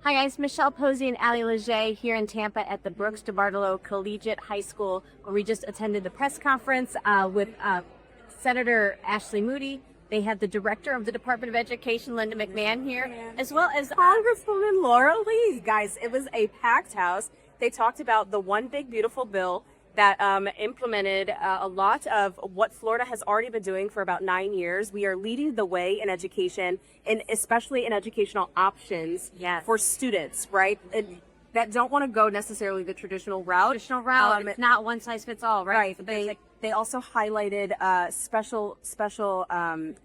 Hi guys, Michelle Posey and Ali Leger here in Tampa at the Brooks DeBartolo Collegiate High School, where we just attended the press conference with Senator Ashley Moody. They had the director of the Department of Education, Linda McMahon, here, as well as Congresswoman Laura Lee. Guys, it was a packed house. They talked about the One Big Beautiful Bill that implemented a lot of what Florida has already been doing for about 9 years. We are leading the way in education, and especially in educational options for students, right? That don't want to go necessarily the traditional route. It's not one size fits all, right? They also highlighted special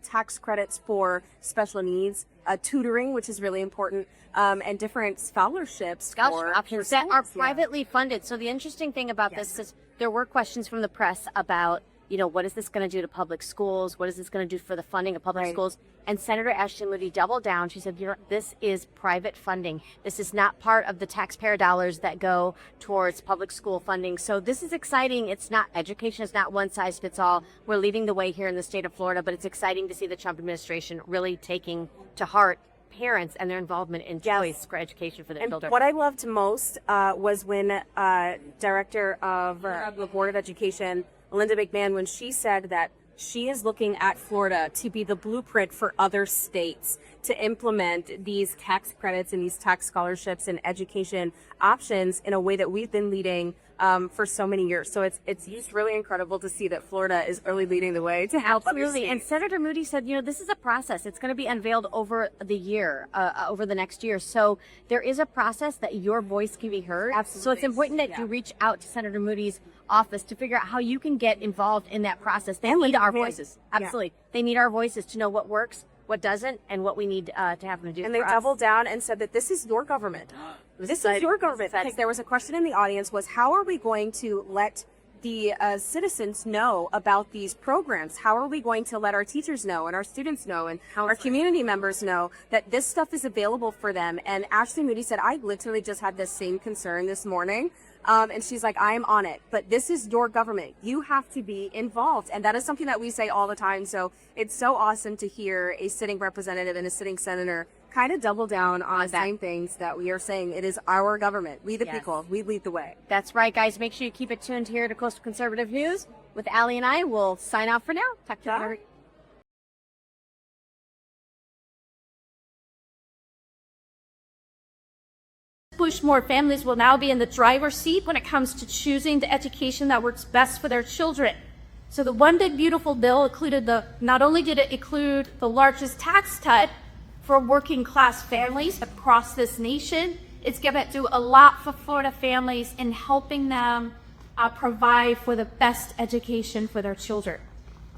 tax credits for special needs, tutoring, which is really important, and different scholarships options that are privately funded. So the interesting thing about this is there were questions from the press about, what is this going to do to public schools? What is this going to do for the funding of public schools? And Senator Ashley Moody doubled down. She said, this is private funding. This is not part of the taxpayer dollars that go towards public school funding. So this is exciting. It's not, education is not one size fits all. We're leading the way here in the state of Florida, but it's exciting to see the Trump administration really taking to heart parents and their involvement in choice for education for their children. What I loved most was when Director of the Board of Education, Linda McMahon, when she said that she is looking at Florida to be the blueprint for other states to implement these tax credits and these tax scholarships and education options in a way that we've been leading for so many years. So it's just really incredible to see that Florida is early leading the way to help. Absolutely. And Senator Moody said, this is a process. It's going to be unveiled over the year, over the next year. So there is a process that your voice can be heard. Absolutely. So it's important that you reach out to Senator Moody's office to figure out how you can get involved in that process. They need our voices. Absolutely. They need our voices to know what works, what doesn't, and what we need to have them do. And they doubled down and said that this is your government. This is your government. Because there was a question in the audience was, how are we going to let the citizens know about these programs? How are we going to let our teachers know and our students know and our community members know that this stuff is available for them? And Ashley Moody said, I literally just had the same concern this morning. And she's like, I'm on it, but this is your government. You have to be involved. And that is something that we say all the time. So it's so awesome to hear a sitting representative and a sitting senator kind of double down on the same things that we are saying. It is our government. We the people, we lead the way. That's right, guys. Make sure you keep it tuned here to Coastal Conservative News. With Ali and I, we'll sign out for now. Talk to you later. Push more families will now be in the driver's seat when it comes to choosing the education that works best for their children. So the One Big Beautiful Bill included not only did it include the largest tax cut for working class families across this nation, it's going to do a lot for Florida families in helping them provide for the best education for their children.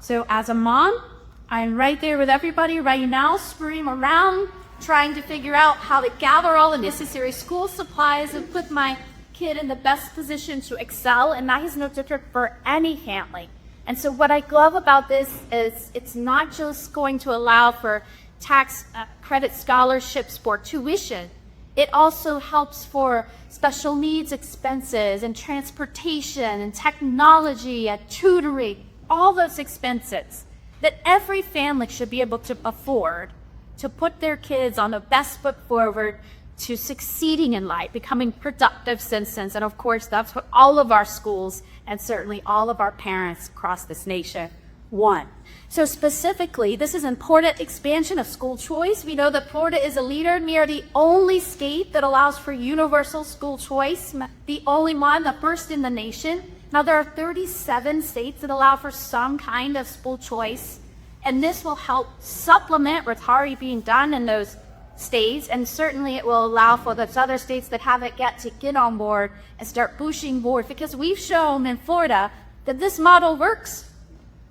So as a mom, I'm right there with everybody right now, spurring around, trying to figure out how to gather all the necessary school supplies and put my kid in the best position to excel, and that is no different for any family. And so what I love about this is it's not just going to allow for tax credit scholarships for tuition. It also helps for special needs expenses and transportation and technology and tutoring, all those expenses that every family should be able to afford to put their kids on the best foot forward to succeeding in life, becoming productive citizens. And of course, that's what all of our schools and certainly all of our parents across this nation want. So specifically, this is an important expansion of school choice. We know that Florida is a leader. We are the only state that allows for universal school choice, the only one, the first in the nation. Now, there are 37 states that allow for some kind of school choice, and this will help supplement what's already being done in those states, and certainly it will allow for those other states that haven't yet to get on board and start pushing forward, because we've shown in Florida that this model works.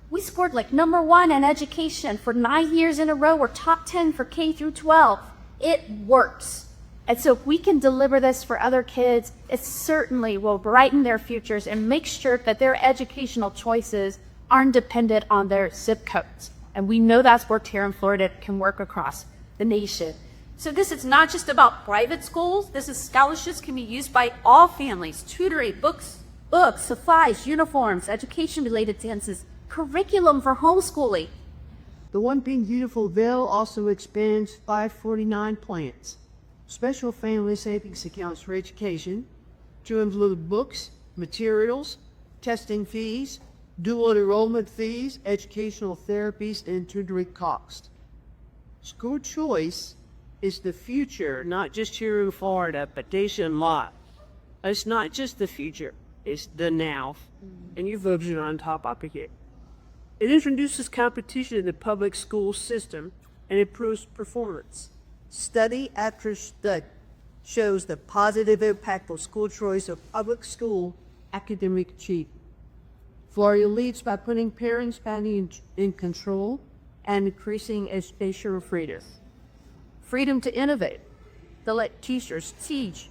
We scored like #1 in education for 9 years in a row. We're top 10 for K through 12. It works. And so if we can deliver this for other kids, it certainly will brighten their futures and make sure that their educational choices aren't dependent on their zip codes. And we know that's worked here in Florida. It can work across the nation. So this is not just about private schools. This is scholarships can be used by all families. Tutoring, books, supplies, uniforms, education-related dances, curriculum for homeschooling. The One Big Beautiful Bill also expands 549 plans. special family savings accounts for education to include books, materials, testing fees, dual enrollment fees, educational therapies, and tutoring costs. School choice is the future, not just here in Florida, but nationwide. It's not just the future, it's the now. And you voted on top of it. It introduces competition in the public school system and improves performance. Study after study shows the positive impact of school choice of public school academic achievement. Florida leads by putting parents in control and increasing educational freedom. Freedom to innovate, to let teachers teach.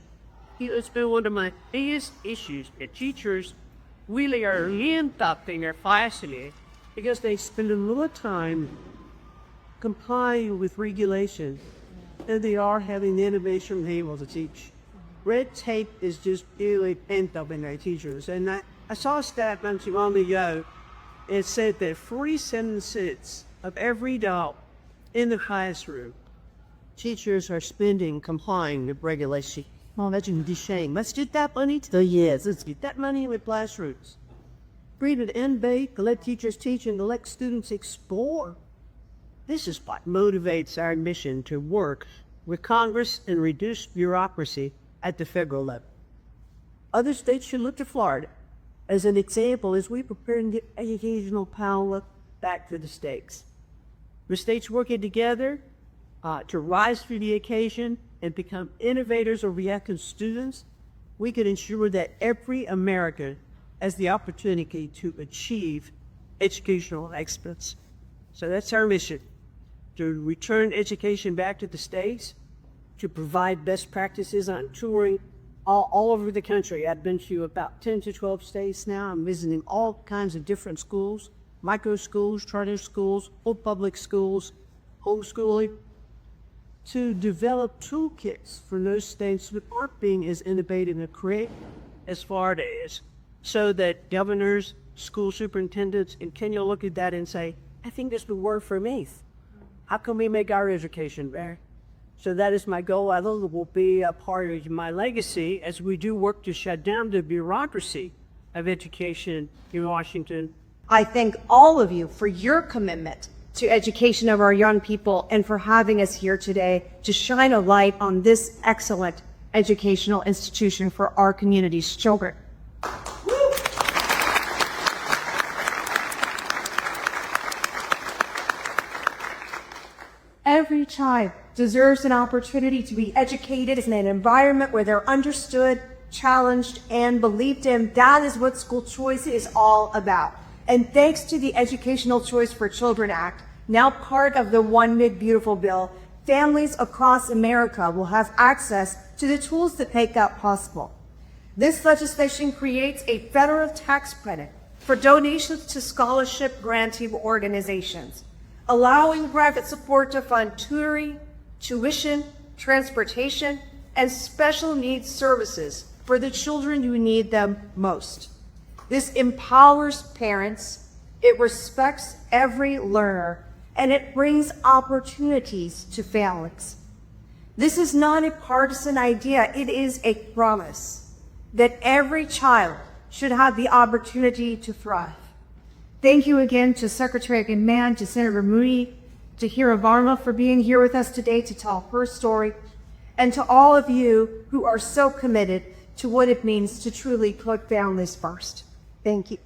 It's been one of my biggest issues that teachers really are impacting their classes because they spend a little time complying with regulations and they are having the innovation to be able to teach. Red tape is just really pent up in their teachers. And I saw a stat not too long ago. It said that 47 cents of every dollar in the classroom, teachers are spending complying with regulation. Oh, that's a shame. Let's get that money to the yes. Let's get that money with classrooms. Freedom to innovate, to let teachers teach, and to let students explore. This is what motivates our mission to work with Congress and reduce bureaucracy at the federal level. Other states should look to Florida as an example as we prepare to get educational power back to the states. The states working together to rise to the occasion and become innovators or reactive students, we can ensure that every American has the opportunity to achieve educational excellence. So that's our mission, to return education back to the states, to provide best practices on touring all over the country. I've been to about 10 to 12 states now. I'm visiting all kinds of different schools, micro schools, charter schools, full public schools, homeschooling, to develop toolkits for those states that aren't being as innovative and creative as Florida is, so that governors, school superintendents, and can you look at that and say, I think this would work for me. How can we make our education better? So that is my goal. I know it will be a part of my legacy as we do work to shut down the bureaucracy of education in Washington. I thank all of you for your commitment to education of our young people and for having us here today to shine a light on this excellent educational institution for our community's children. Every child deserves an opportunity to be educated in an environment where they're understood, challenged, and believed in. That is what school choice is all about. And thanks to the Educational Choice for Children Act, now part of the One Big Beautiful Bill, families across America will have access to the tools that make that possible. This legislation creates a federal tax credit for donations to scholarship granting organizations, allowing private support to fund tutoring, tuition, transportation, and special needs services for the children who need them most. This empowers parents, it respects every learner, and it brings opportunities to families. This is not a partisan idea, it is a promise that every child should have the opportunity to thrive. Thank you again to Secretary McMahon, to Senator Moody, to Hira Varma for being here with us today to tell her story, and to all of you who are so committed to what it means to truly put families first. Thank you.